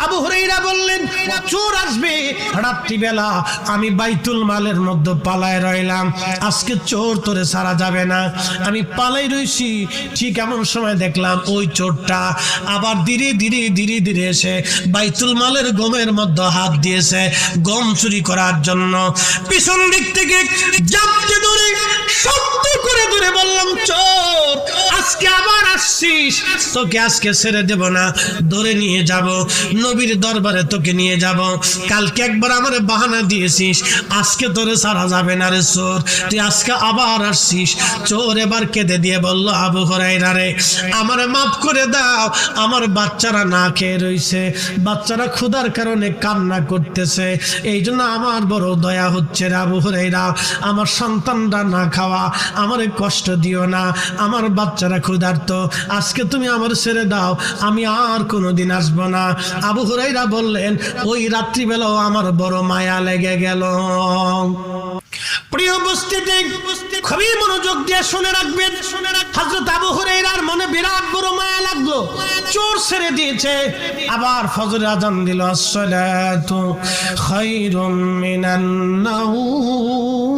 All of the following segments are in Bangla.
আবু হুরায়রা বললেন চোর আসবে রাত্রিবেলা, আমি বাইতুল মালের মধ্যে পালায় রইলাম, আজকে চোর তোরে ছাড়া যাবে না। আমি পালাই রইছি, ঠিক এমন সময় দেখলাম ওই চোরটা আবার ধীরে ধীরে ধীরে ধীরে এসে বাইতুল মালের গমের মধ্যে হাত দিয়েছে গম চুরি করার জন্য। পিছন দিক থেকে জাপটে ধরে শক্ত করে ধরে বললাম, চোর আজকে আবার আসছিস, তোকে আজকে ছেড়ে দেব না, ধরে নিয়ে যাব, নবীর দরবারে তোকে নিয়ে যাব। কালকে একবার আমার বাহানা দিয়েছিস, আজকে তোরে ছাড়া যাবে না রে চোর, তুই আজকে আবার আসছিস। চোর এবার কেঁদে দিয়ে বলল, আবু হুরায়রা রে, আমারে মাফ করে দাও, আমার বাচ্চারা না খেয়ে রইছে, বাচ্চারা ক্ষুধার কারণে কান্না করতেছে, এই জন্য আমার বড় দয়া হচ্ছে রে আবু হুরায়রা, আমার সন্তানরা না খাওয়া, আমারে কষ্ট দিও না, আমার বাচ্চারা ক্ষুধার্ত, আজকে তুমি আমার ছেড়ে দাও, আমি আর কোনোদিন আসবো না। আবু হুরায়রা বললেন, ওই রাত্রিবেলাও আমার বড় মায়া লেগে গেল। প্রিয় উপস্থিতি, খুবই মনোযোগ দিয়ে শুনে রাখবেন। হযরত আবু হুরায়রার মনে বিরাট বড় মায়া লাগলো, চোর ছেড়ে দিয়েছে, আবার ফজরের আযান দিল, আসসালাতু খায়রুম মিনান নাওম।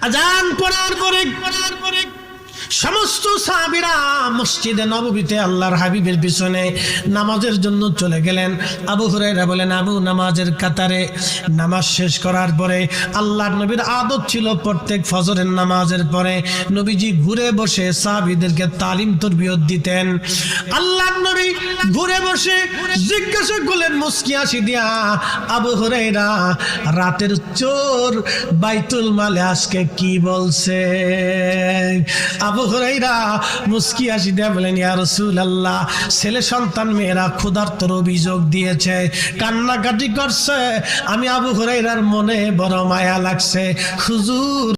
আযান পড়ার পরে সমস্ত সাহাবীরা মসজিদে নববীতে আল্লাহর হাবিবের পিছনে নামাজের জন্য চলে গেলেন। আবু হুরায়রা বলেন, আবু নামাজের কাতারে নামাজ শেষ করার পরে আল্লাহর নবীর আদত ছিল প্রত্যেক ফজরের নামাজের পরে নবীজি ঘুরে বসে সাহাবীদেরকে তালিম তরবিয়ত দিতেন। আল্লাহর নবী ঘুরে বসে জিজ্ঞাসা করলেন মুস্কি হাসি দিয়া, আবু হুরায়রা, রাতের চোর বাইতুল মালে আজকে কি বলছে? আবু হুরায়রা মুস্কি হাসি দিয়ে বলেন, ইয়া রাসূলুল্লাহ, ছেলে সন্তান মেয়েরা ক্ষুধার্তর অভিযোগ দিয়েছে, কান্নাকাটি করছে, আমি আবু হুরায়রার মনে বড় মায়া লাগছে হুজুর।